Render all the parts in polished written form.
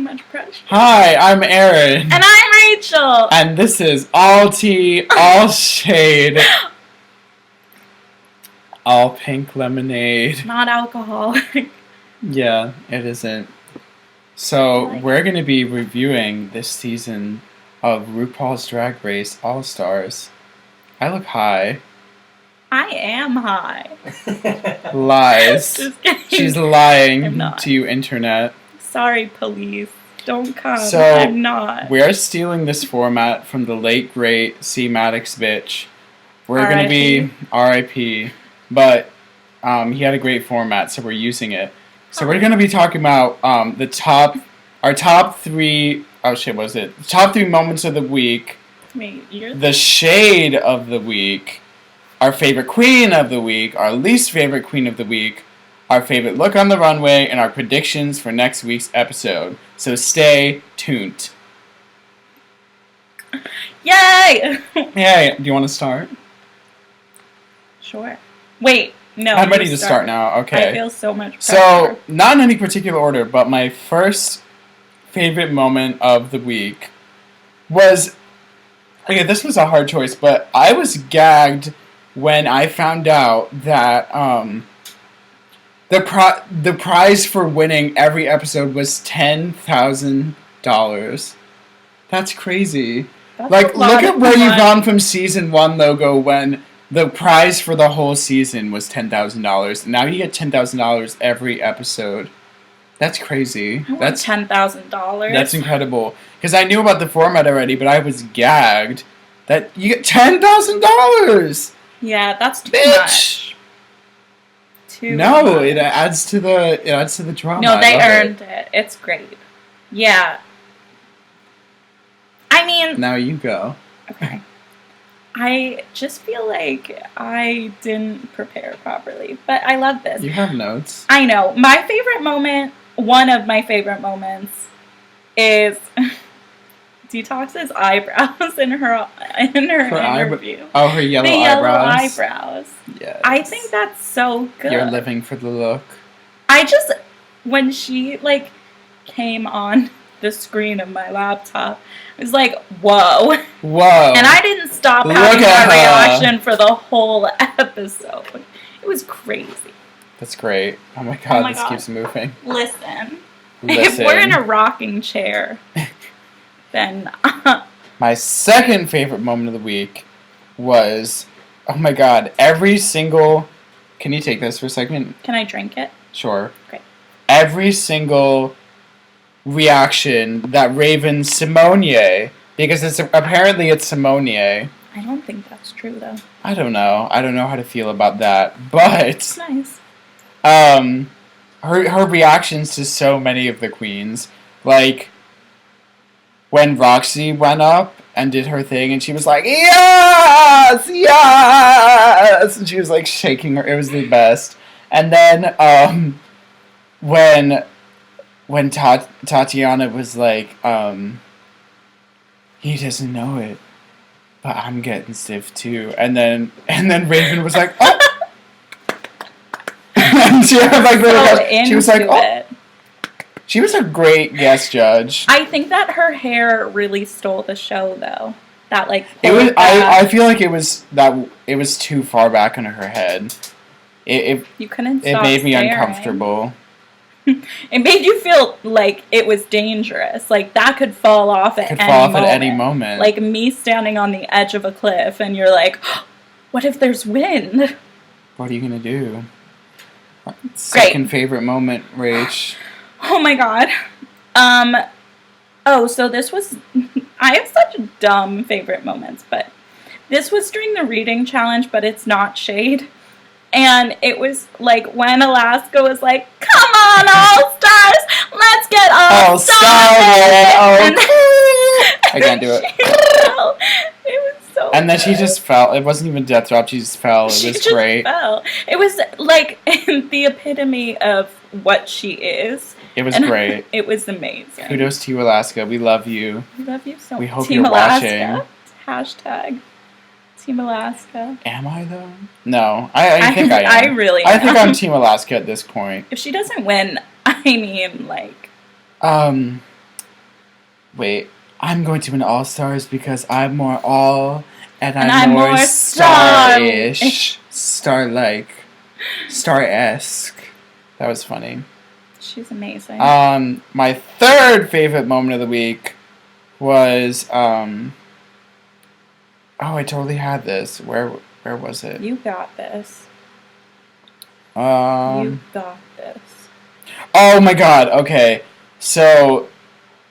much pressure. Hi, I'm Aaron. And I'm Rachel. And this is All Tea, All Shade, All Pink Lemonade. Not alcoholic. Yeah, it isn't. So, we're going to be reviewing this season of RuPaul's Drag Race All-Stars. I look high. I am high. Lies. Just kidding. She's lying I'm not. to you, internet. Sorry, police. Don't come. So, I'm not. We're stealing this format from the late, great C. Maddox bitch. We're going to be R.I.P. But he had a great format, so we're using it. So we're going to be talking about our top three, top three moments of the week, the shade of the week, our favorite queen of the week, our least favorite queen of the week, our favorite look on the runway, and our predictions for next week's episode. So stay tuned. Yay! Yay! Do you want to start? Sure. Wait. No, I'm ready to start now. Okay. I feel so much pressure. So, not in any particular order, but my first favorite moment of the week was... Okay, this was a hard choice, but I was gagged when I found out that the prize for winning every episode was $10,000. That's crazy. That's look at where you've money. gone from season 1 logo when the prize for the whole season was $10,000. Now you get $10,000 every episode. That's crazy. That's $10,000. That's incredible. Because I knew about the format already, but I was gagged that you get $10,000. Yeah, that's too Bitch. much. Too No, much. it adds to the drama. No, they I love earned it. It's great. Yeah. I mean... Now you go. Okay. I just feel like I didn't prepare properly, but I love this. You have notes. I know. My favorite moment, one of my favorite moments, is Detox's eyebrows in her interview. Her yellow the eyebrows. yellow eyebrows. Yes. I think that's so good. You're living for the look. When she, came on the screen of my laptop, it was like, whoa. Whoa. And I didn't stop having that reaction for the whole episode. It was crazy. That's great. Oh my god, this keeps moving. Listen. If we're in a rocking chair, then... My second favorite moment of the week was, oh my god, every single... Can you take this for a second? Can I drink it? Sure. Great. Every single reaction that Raven Simonier, because apparently it's Simonier. I don't think that's true, though. I don't know how to feel about that, but It's nice. her reactions to so many of the queens, like when Roxy went up and did her thing and she was like, yes, yes, and she was like shaking her, it was the best. And then when Tatiana was like, he doesn't know it, but I'm getting stiff too. And then Raven was like, oh. And she was like, oh. She was a great guest judge. I think that her hair really stole the show, though. That it was. I feel like it was too far back on her head. You couldn't. It made me uncomfortable. It made you feel like it was dangerous. Like that could fall off at any moment. Like me standing on the edge of a cliff, and you're like, oh, "What if there's wind?" What are you gonna do? Second favorite moment, Rach. Oh my god. So this was... I have such dumb favorite moments, but this was during the reading challenge, but it's not shade. And it was like when Alaska was like, come on, All-Stars, let's get all started. I can't do it. It was so And then good. she just fell. It wasn't even death drop, she just fell. It was great. Fell. It was like the epitome of what she is. It was great. It was amazing. Kudos to you, Alaska. We love you. We love you so much. We hope Team you're Alaska. watching. Hashtag Team Alaska. Am I, though? No. I think I am. I really am. I think I'm Team Alaska at this point. If she doesn't win, I mean, like... Wait, I'm going to win All Stars because I'm more all and And I'm I'm more more star-ish. Star-like. Star-esque. That was funny. She's amazing. My third favorite moment of the week was oh, I totally had this. Where was it? You got this. You got this. Oh my god, okay. So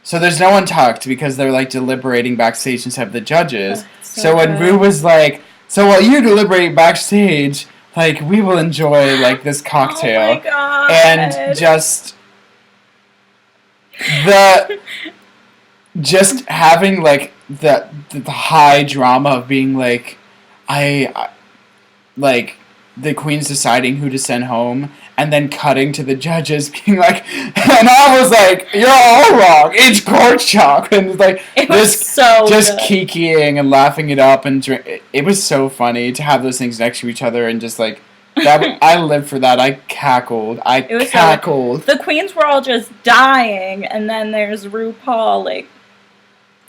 there's no one tucked because they're like deliberating backstage instead of the judges. So when Rue was like, so while you deliberate backstage, like we will enjoy like this cocktail. Oh my god. And just having like the high drama of being like I like the queen's deciding who to send home, and then cutting to the judges being like, and I was like, you're all wrong. It's Gorchak, and like it was so just good. kikiing and laughing it up, and it was so funny to have those things next to each other, and just like that. I lived for that. I cackled. The queens were all just dying, and then there's RuPaul like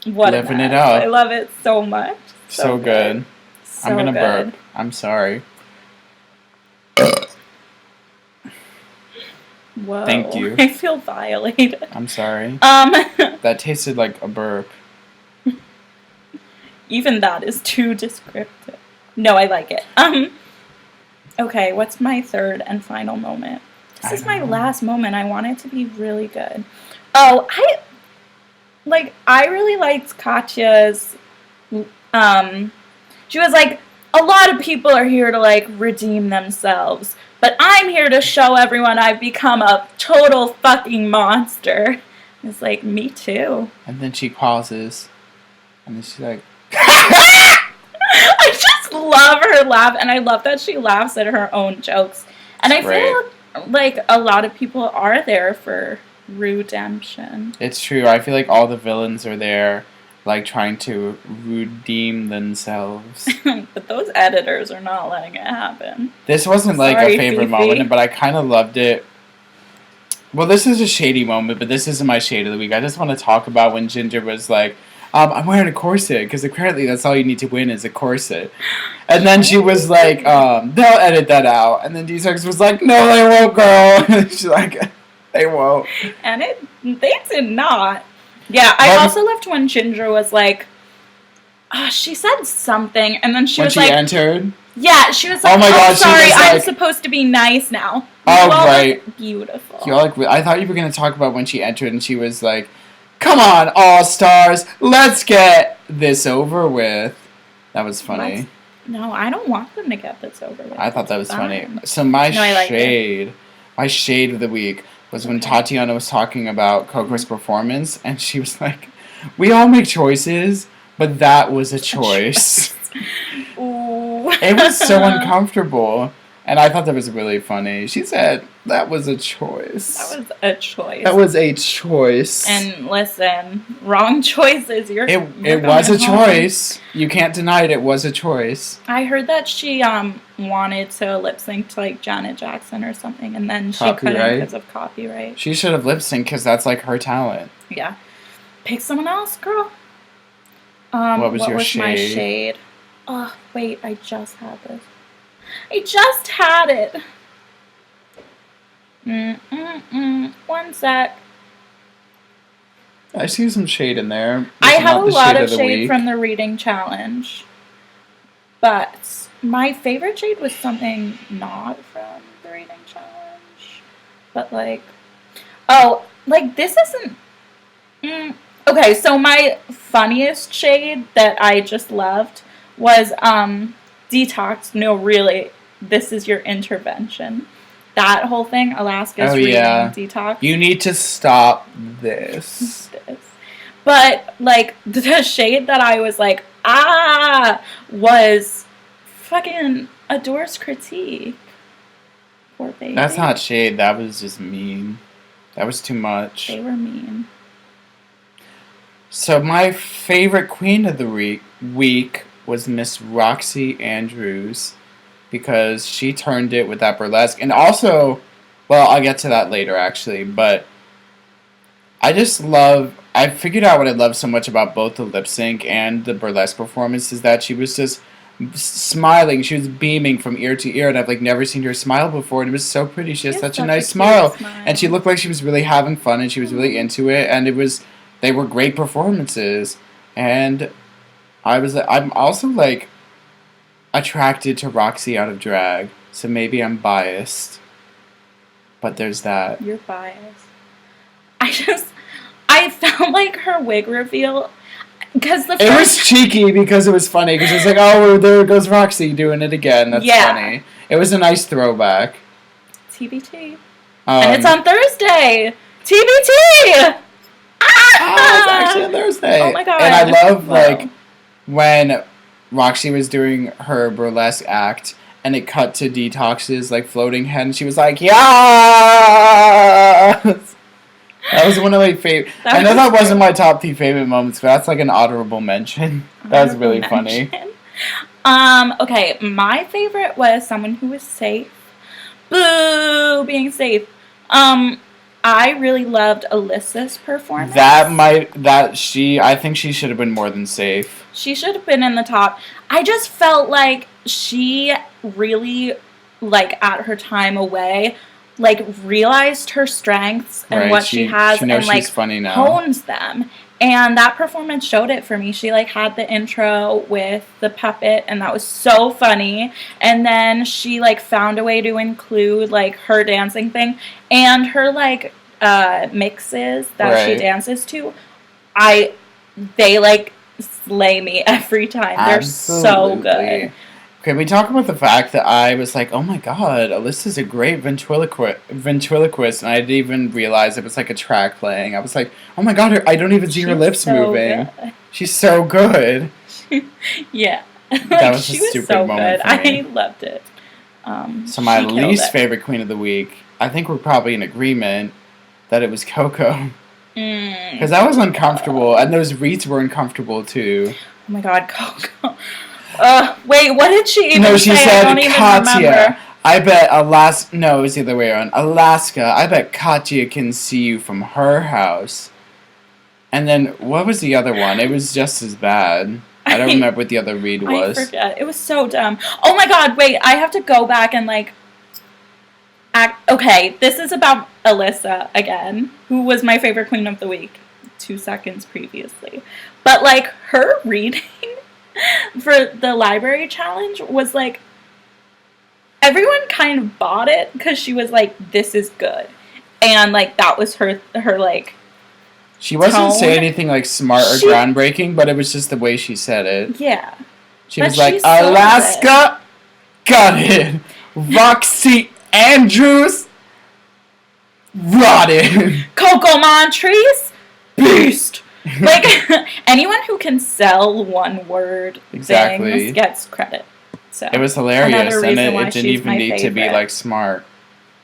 what living it up. I love it so much. So good. So I'm gonna good. burp. I'm sorry. Whoa. Thank you. I feel violated. I'm sorry. That tasted like a burp. Even that is too descriptive. No, I like it. Okay, what's my third and final moment? This is my last moment. I want it to be really good. Oh, I really liked Katya's she was like, a lot of people are here to like redeem themselves, but I'm here to show everyone I've become a total fucking monster. It's like, me too. And then she pauses, and then she's like, I just love her laugh, and I love that she laughs at her own jokes. And I feel like a lot of people are there for redemption. It's true. I feel like all the villains are there, like trying to redeem themselves. But those editors are not letting it happen. This wasn't like a favorite moment, but I kind of loved it. Well, this is a shady moment, but this isn't my shade of the week. I just want to talk about when Ginger was like, I'm wearing a corset, because apparently that's all you need to win is a corset. And then she was like, they'll edit that out. And then D-Sex was like, no, they won't, girl. And she's like, they won't. And they did not. Yeah, I also loved when Ginger was like, she said something, and then she was like... When she entered? Yeah, she was like, oh my God, sorry, I'm supposed to be nice now. Oh, right. Beautiful. I thought you were going to talk about when she entered, and she was like, come on, All-Stars, let's get this over with. That was funny. No, I don't want them to get this over with. I thought that was funny. So my shade of the week was when Tatiana was talking about Coco's performance, and she was like, we all make choices, but that was a choice. Ooh. It was so uncomfortable. And I thought that was really funny. She said, that was a choice. That was a choice. That was a choice. And listen, wrong choices. It was a choice. You can't deny it. It was a choice. I heard that she wanted to lip sync to like Janet Jackson or something, and then she couldn't because of copyright. She should have lip synced because that's like her talent. Yeah. Pick someone else, girl. What was my shade? Oh, wait, I just had this. I just had it. One sec. I see some shade in there. I have a lot of shade from the reading challenge. But my favorite shade was something not from the reading challenge. But like... Oh, like this isn't... Okay, so my funniest shade that I just loved was Detox. No, really, this is your intervention. That whole thing, Alaska's reading Detox. You need to stop this. But, like, the shade that I was like, was fucking Adore's critique. Poor baby. That's not shade. That was just mean. That was too much. They were mean. So my favorite queen of the week was Miss Roxy Andrews, because she turned it with that burlesque. And also, well, I'll get to that later actually, but I just love. I figured out what I love so much about both the lip sync and the burlesque performance is that she was just smiling. She was beaming from ear to ear, and I've like never seen her smile before. And it was so pretty. She has such a nice smile, and she looked like she was really having fun, and she was really into it. And they were great performances. And I'm also like attracted to Roxy out of drag, so maybe I'm biased. But there's that. You're biased. I felt like her wig reveal, because it was cheeky because it was funny, because it's like, oh, there goes Roxy doing it again. That's funny. It was a nice throwback. TBT. And it's on Thursday. TBT! It's actually on Thursday. Oh my god. And I love, like, when Roxy was doing her burlesque act, and it cut to Detox's, like, floating head, and she was like, yes! That was one of my favorite. I know that wasn't my top 3 favorite moments, but that's like an honorable mention. That was really funny. Okay, my favorite was someone who was safe. Boo! Being safe. I really loved Alyssa's performance. I think she should have been more than safe. She should have been in the top. I just felt like she really, like, at her time away, like, realized her strengths and what she has, and like hones them. And that performance showed it for me. She like had the intro with the puppet, and that was so funny. And then she like found a way to include like her dancing thing and her like mixes that she dances to. They like slay me every time. They're so good. Can we talk about the fact that I was like, oh my god, Alyssa's a great ventriloquist, and I didn't even realize it was like a track playing. I was like, oh my god, I don't even see her lips moving. Good. She's so good. Yeah. That was a stupid moment for me. I loved it. So my least favorite queen of the week, I think we're probably in agreement that it was Coco. Because that was uncomfortable, and those reeds were uncomfortable too. Oh my god, Coco. Wait, what did she even say? No, she said, I don't even Katya, remember. I bet no, it was the other way around. Alaska, I bet Katya can see you from her house. And then, what was the other one? It was just as bad. I don't remember what the other read was. I forget. It was so dumb. Oh my god, wait, I have to go back and, like, okay, this is about Alyssa again, who was my favorite queen of the week 2 seconds previously. But, like, her reading for the library challenge was like, everyone kind of bought it because she was like, this is good, and like that was her like, she wasn't saying anything like smart or groundbreaking, but it was just the way she said it. Yeah, she was like, Alaska, got it. Roxy Andrews, rotted. Coco Montrese, beast. Like, anyone who can sell one word things gets credit. So it was hilarious, and it didn't even need to be like smart.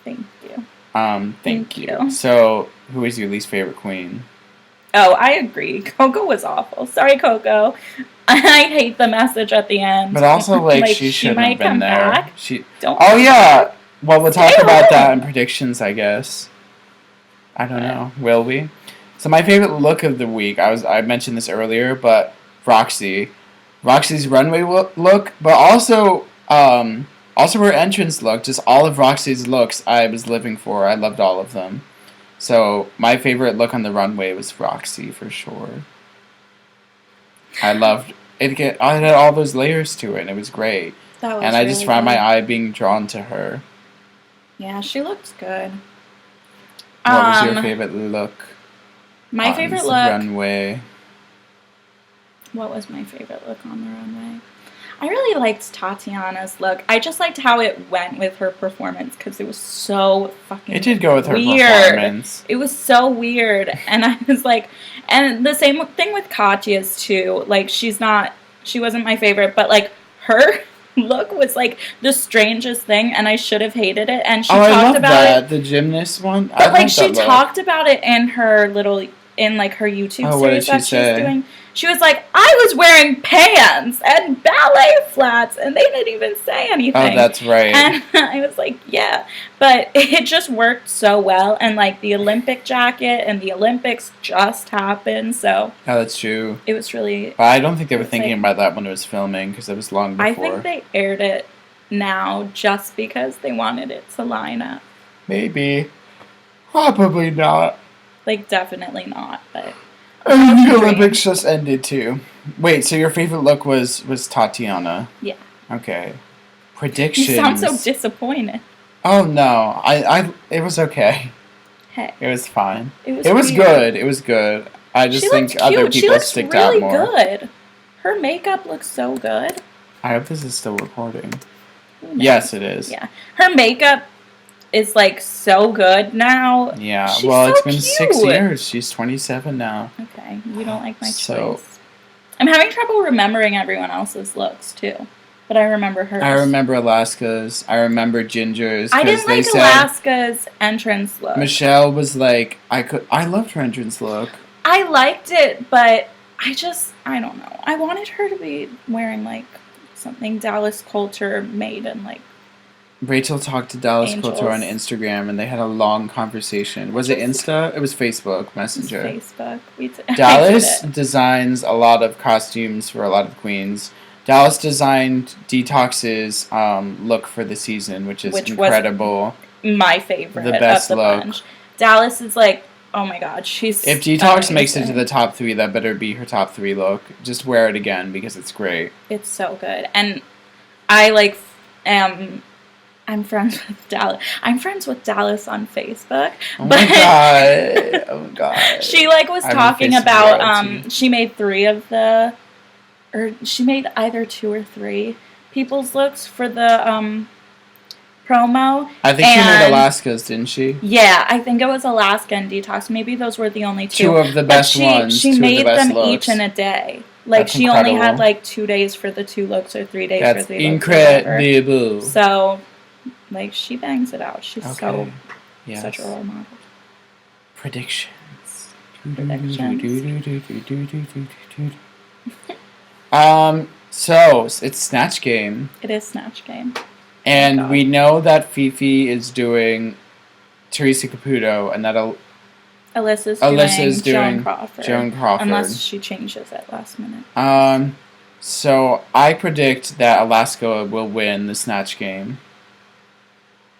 Thank you. Thank you. So, who is your least favorite queen? Oh, I agree. Coco was awful. Sorry, Coco. I hate the message at the end. But also, like she shouldn't have been there. Back. Oh yeah. Well, we'll talk about that in predictions, I guess. I don't know. Will we? So my favorite look of the week, I mentioned this earlier, but Roxy's runway look, but also her entrance look, just all of Roxy's looks I was living for. I loved all of them. So my favorite look on the runway was Roxy for sure. I loved it. I had all those layers to it, and it was great. That was and I just found my eye being drawn to her. Yeah, she looked good. What was your favorite look? My favorite look. Runway. What was my favorite look on the runway? I really liked Tatiana's look. I just liked how it went with her performance because it was so fucking weird. It did go with her performance. It was so weird. And I was like, and the same thing with Katya's too. Like, she wasn't my favorite, but like her look was like the strangest thing, and I should have hated it. And she talked about that. The gymnast one. But like she talked about it in her little in like her YouTube Oh, what did series she that say? she's doing. She was like, I was wearing pants and ballet flats, and they didn't even say anything. Oh, that's right. And I was like, yeah. But it just worked so well. And, like, the Olympic jacket and the Olympics just happened. So Oh, that's true. it was really... But I don't think they were It's thinking like- about that when it was filming, because it was long before. I think they aired it now just because they wanted it to line up. Maybe. Probably not. Like, definitely not, but... And the Olympics just ended, too. Wait, so your favorite look was Tatiana? Yeah. Okay. Predictions. You sound so disappointed. Oh, no. It was okay. Hey. It was fine. It was It was weird. good. It was good. I just She think looked other cute. She people looks sticked really out more. good. Her makeup looks so good. I hope this is still recording. Who knows? Yes, it is. Yeah. Her makeup is like so good now. Yeah, She's well, so it's been 6 cute. years. She's 27 now. Okay, you don't like my So- choice. I'm having trouble remembering everyone else's looks too, but I remember hers. I remember Alaska's. I remember Ginger's. I 'cause didn't they like said Alaska's entrance look. Michelle was like, I loved her entrance look. I liked it, but I don't know. I wanted her to be wearing like something Dallas Coulter made and like. Rachel talked to Dallas Angels. Coulter on Instagram, and they had a long conversation. Was it Insta? It was Facebook Messenger. Facebook. Dallas designs a lot of costumes for a lot of queens. Dallas designed Detox's look for the season, which was incredible. My favorite. The best of the look. bunch. Dallas is like, oh my god, she's. If Detox makes it to amazing. the top 3, that better be her top 3 look. Just wear it again because it's great. It's so good, and I like am. I'm friends with Dallas. I'm friends with Dallas on Facebook. Oh my god! Oh my god! She like was I'm a talking Facebook about royalty. she made 3 of the, or she made either 2 or 3 people's looks for the promo. I think she made and- Alaska's, didn't she? Yeah, I think it was Alaska and Detox. Maybe those were the only 2. 2 of the But best she, ones. She 2 made of the best them looks. each in a day. Like That's she only had incredible. like 2 days for the 2 looks or 3 days That's for 3 looks. Or whatever. incredible. So, like she bangs it out. She's Okay. so Yes. such a role model. Predictions. So it's Snatch Game, It is Snatch Game. and God. we know that Fifi is doing Teresa Caputo, and that Alyssa's doing Joan Crawford. Joan Crawford. Unless she changes it last minute. So I predict that Alaska will win the Snatch Game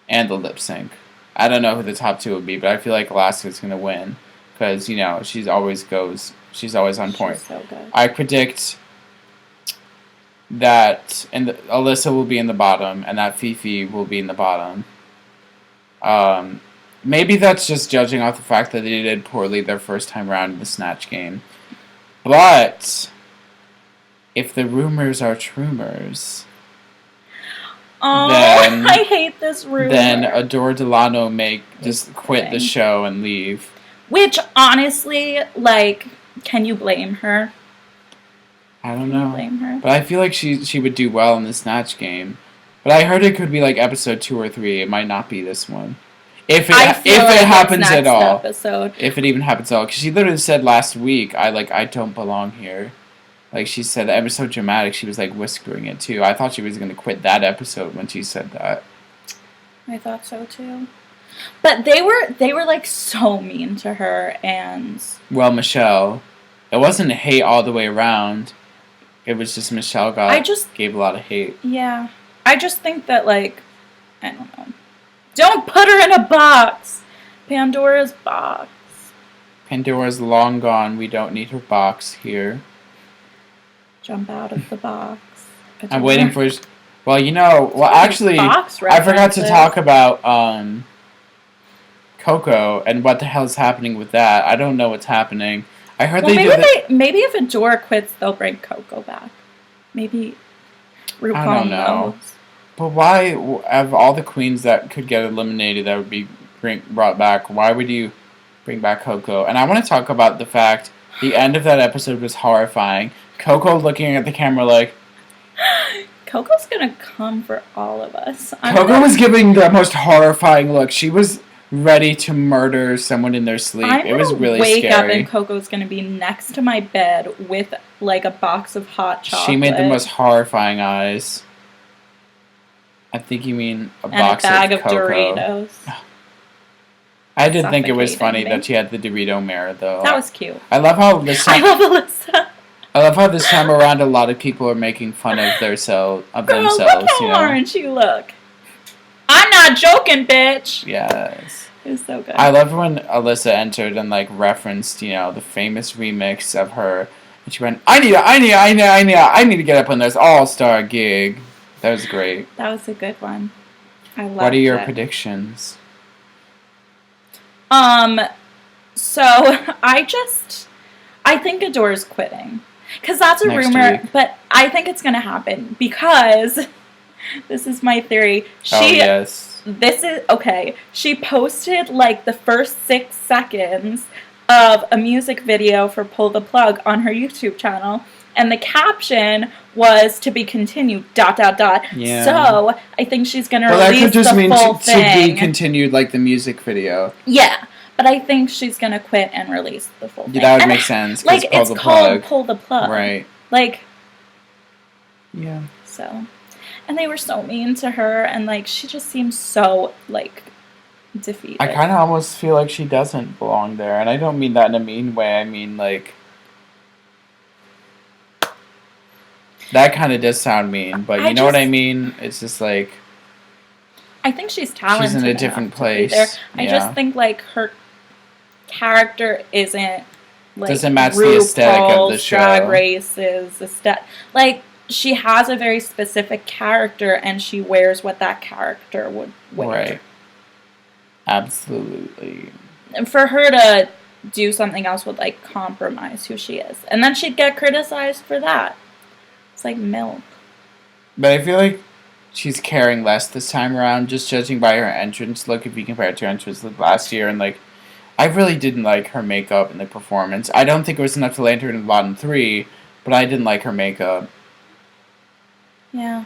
and the lip sync. I don't know who the top 2 will be, but I feel like Alaska's gonna win because she's always on point. She's so good. I predict that Alyssa will be in the bottom and that Fifi will be in the bottom. Maybe that's just judging off the fact that they did poorly their first time around in the Snatch Game. But if the rumors are trumors, Oh, then- I hate this rumor. then Adore Delano may just quit the kidding. show and leave. Which honestly, like, can you blame her? I don't Can you know. blame her? But I feel like she would do well in the Snatch Game. But I heard it could be like episode 2 or 3. It might not be this one. If I it feel like it's happens at next all. Episode. If it even happens at all. Because she literally said last week, I don't belong here. Like she said, the episode dramatic, she was like whispering it too. I thought she was going to quit that episode when she said that. I thought so too. But they were like so mean to her, and Well, Michelle, it wasn't hate all the way around. It was just Michelle gave a lot of hate. yeah, I just think that like, I don't know. Don't put her in a box. Pandora's box. Pandora's long gone. We don't need her box here. Jump out of the box. I'm waiting for. Well, actually, Box I forgot to references. talk about Coco and what the hell is happening with that. I don't know what's happening. I heard Well, they did. maybe if Adora quits, they'll bring Coco back. Maybe RuPaul I don't know. knows. But why, of all the queens that could get eliminated that would be brought back, why would you bring back Coco? And I want to talk about the fact the end of that episode was horrifying. Coco looking at the camera like, Coco's gonna come for all of us. Coco was giving the most horrifying look. She was ready to murder someone in their sleep. I'm it was really wake up scary. and Coco's gonna be next to my bed with like a box of hot chocolate. She made the most horrifying eyes. I think you mean a box and a bag of of Cocoa. Doritos. I did think it was funny Suffocating me. that she had the Dorito mirror, though. That was cute. I love how this I time, love Alyssa. I love how this time around a lot of people are making fun of themselves. Girl, look how orange you look. I'm not joking, bitch. Yes. It was so good. I loved when Alyssa entered and like referenced, the famous remix of her, and she went, I need to get up on this all-star gig. That was great. That was a good one. I loved it. What are your predictions? So I think Adore's quitting. Because that's a Next rumor, week. but I think it's going to happen because this is my theory. Yes. She posted like the first 6 seconds of a music video for Pull the Plug on her YouTube channel, and the caption was to be continued, ... Yeah. So I think she's going to Well, that release could just the mean full to thing. be continued, like the music video. Yeah, but I think she's going to quit and release the full thing. Yeah, that would make sense. 'Cause Like, Pull it's the called Plug. Pull the Plug. Right. Like, Yeah. so. And they were so mean to her, and, like, she just seems so, like, defeated. I kind of almost feel like she doesn't belong there, and I don't mean that in a mean way. I mean, like, that kind of does sound mean, but you know what I mean? It's just like, I think she's talented. she's in a different enough to be place. there. I Yeah. just think, like, her character isn't, like, Doesn't match the aesthetic of the RuPaul's show. Drag Race's aesthetic. Like, she has a very specific character, and she wears what that character would wear. Right. Absolutely. And for her to do something else would, like, compromise who she is. And then she'd get criticized for that. It's like milk. But I feel like she's caring less this time around, just judging by her entrance look, if you compare it to her entrance look last year. And, like, I really didn't like her makeup and the performance. I don't think it was enough to land her in the bottom 3, but I didn't like her makeup. Yeah.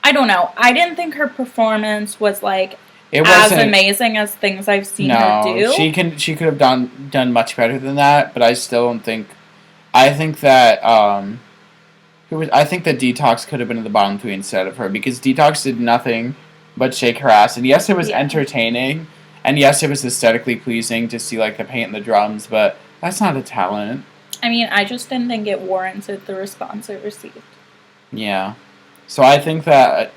I don't know. I didn't think her performance was, like, It as wasn't amazing as things I've seen her do. she could have done much better than that, but I still don't think. I think that I think that Detox could have been in the bottom 3 instead of her, because Detox did nothing but shake her ass, and yes, it was entertaining, and yes, it was aesthetically pleasing to see like the paint and the drums, but that's not a talent. I mean, I just didn't think it warranted the response it received. Yeah, so I think that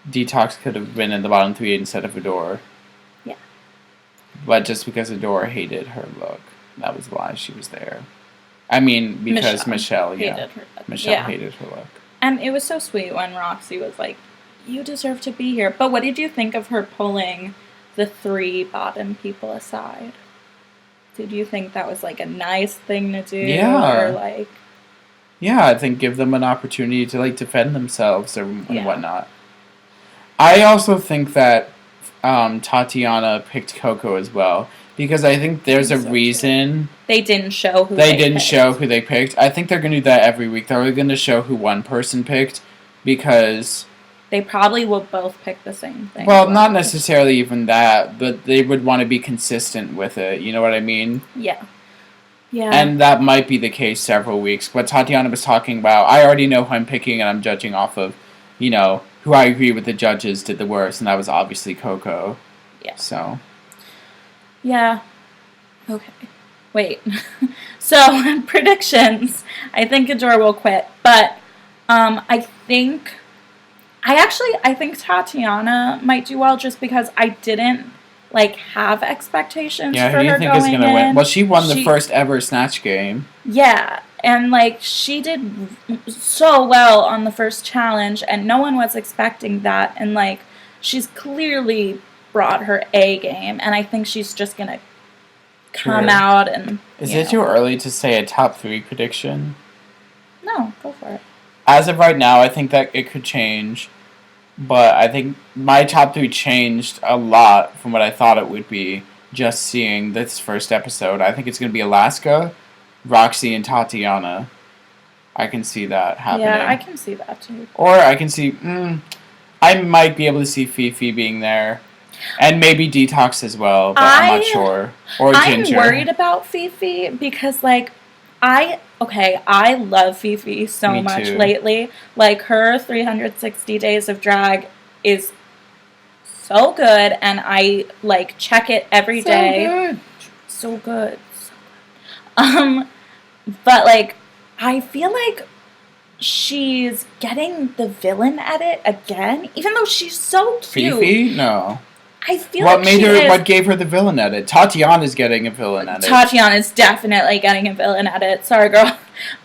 Detox could have been in the bottom 3 instead of Adore. Yeah. But just because Adore hated her look, that was why she was there. I mean, because Michelle hated her look. Michelle hated her look. And it was so sweet when Roxy was like, you deserve to be here. But what did you think of her pulling the 3 bottom people aside? Did you think that was, like, a nice thing to do? Yeah. Or, like... Yeah, I think give them an opportunity to, like, defend themselves and whatnot. I also think that Tatiana picked Coco as well, because I think there's a reason they didn't show who they didn't show who they picked. I think they're going to do that every week. They're going to show who one person picked, because they probably will both pick the same thing. Well, not necessarily even that, but they would want to be consistent with it. You know what I mean? Yeah. Yeah. And that might be the case several weeks. What Tatiana was talking about, I already know who I'm picking, and I'm judging off of, who I agree with the judges did the worst, and that was obviously Coco. Yeah. So. Yeah. Okay. Wait. So, predictions. I think Adore will quit, but I think Tatiana might do well, just because I didn't have expectations for her going in. Yeah, who do you think is going to win? Well, she won the first ever Snatch Game. Yeah, and she did so well on the first challenge, and no one was expecting that, and she's clearly brought her A game, and I think she's just going to come out and... Is it too early to say a top 3 prediction? No, go for it. As of right now, I think that it could change. But I think my top 3 changed a lot from what I thought it would be just seeing this first episode. I think it's going to be Alaska, Roxy, and Tatiana. I can see that happening. Yeah, I can see that too. Or I can see... I might be able to see Fifi being there. And maybe Detox as well, but I'm not sure. Or Ginger. I'm worried about Fifi because, like, I love Fifi so Me much too. lately. Like, her 360 Days of Drag is so good, and I, like, check it every day. Good. So good. So good. But, like, I feel like she's getting the villain edit again, even though she's so cute. Fifi? No. I feel like what gave her the villain edit? Tatiana's getting a villain edit. Tatiana's definitely getting a villain edit. Sorry, girl.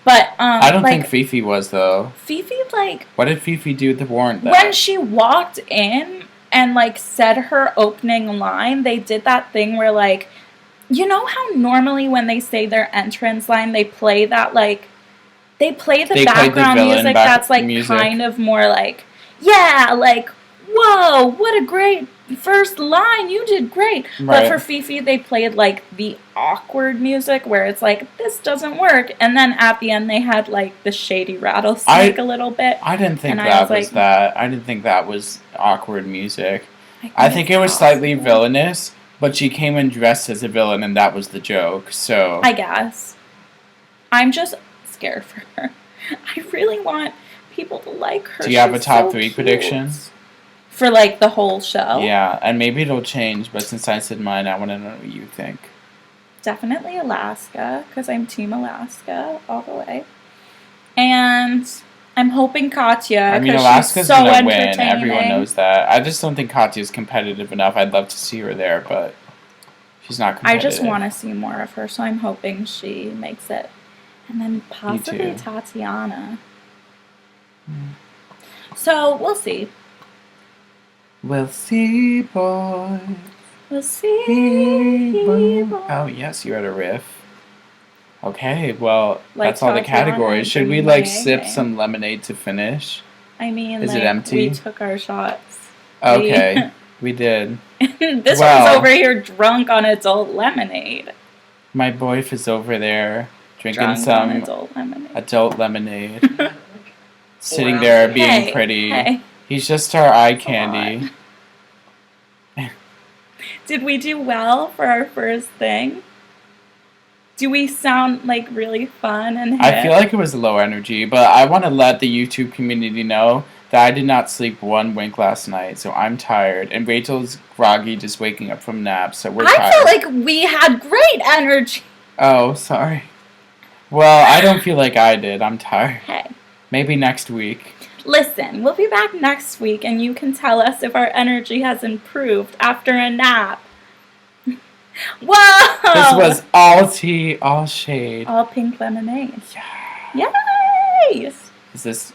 But, I don't think Fifi was, though. Fifi, like... What did Fifi do with the warrant, When she walked in and, like, said her opening line, they did that thing where, like... You know how normally when they say their entrance line, they play that, like... They play the background music that's, like, kind of more, like... Yeah, like... Whoa, what a great first line. You did great. Right. But for Fifi, they played, like, the awkward music where it's like, this doesn't work. And then at the end, they had, like, the shady rattlesnake a little bit. I didn't think that was that. I didn't think that was awkward music. I think it was slightly villainous, but she came in dressed as a villain, and that was the joke, so... I guess. I'm just scared for her. I really want people to like her. Do you have a top 3 prediction? For, like, the whole show? Yeah, and maybe it'll change, but since I said mine, I want to know what you think. Definitely Alaska, because I'm Team Alaska all the way. And I'm hoping Katya, I mean, Alaska's so going to win. Everyone knows that. I just don't think Katya's competitive enough. I'd love to see her there, but she's not competitive. I just want to see more of her, so I'm hoping she makes it. And then possibly Tatiana. So, we'll see. We'll see, boy. We'll see, boy. Oh, yes, you had a riff. Okay, well, like that's all the categories. Should we, like, sip some lemonade to finish? I mean, is it empty? We took our shots. Okay, we did. This one's over here drunk on adult lemonade. My boyf is over there drinking some adult lemonade. Sitting there being pretty. Hey. He's just our eye candy. Did we do well for our first thing? Do we sound, like, really fun and hip? I feel like it was low energy, but I want to let the YouTube community know that I did not sleep one wink last night, so I'm tired. And Rachel's groggy, just waking up from naps, so we're tired. I feel like we had great energy. Oh, sorry. Well, I don't feel like I did. I'm tired. Hey. Maybe next week. Listen, we'll be back next week, and you can tell us if our energy has improved after a nap. Whoa! This was all tea, all shade. All pink lemonade. Yeah. Yay! Is this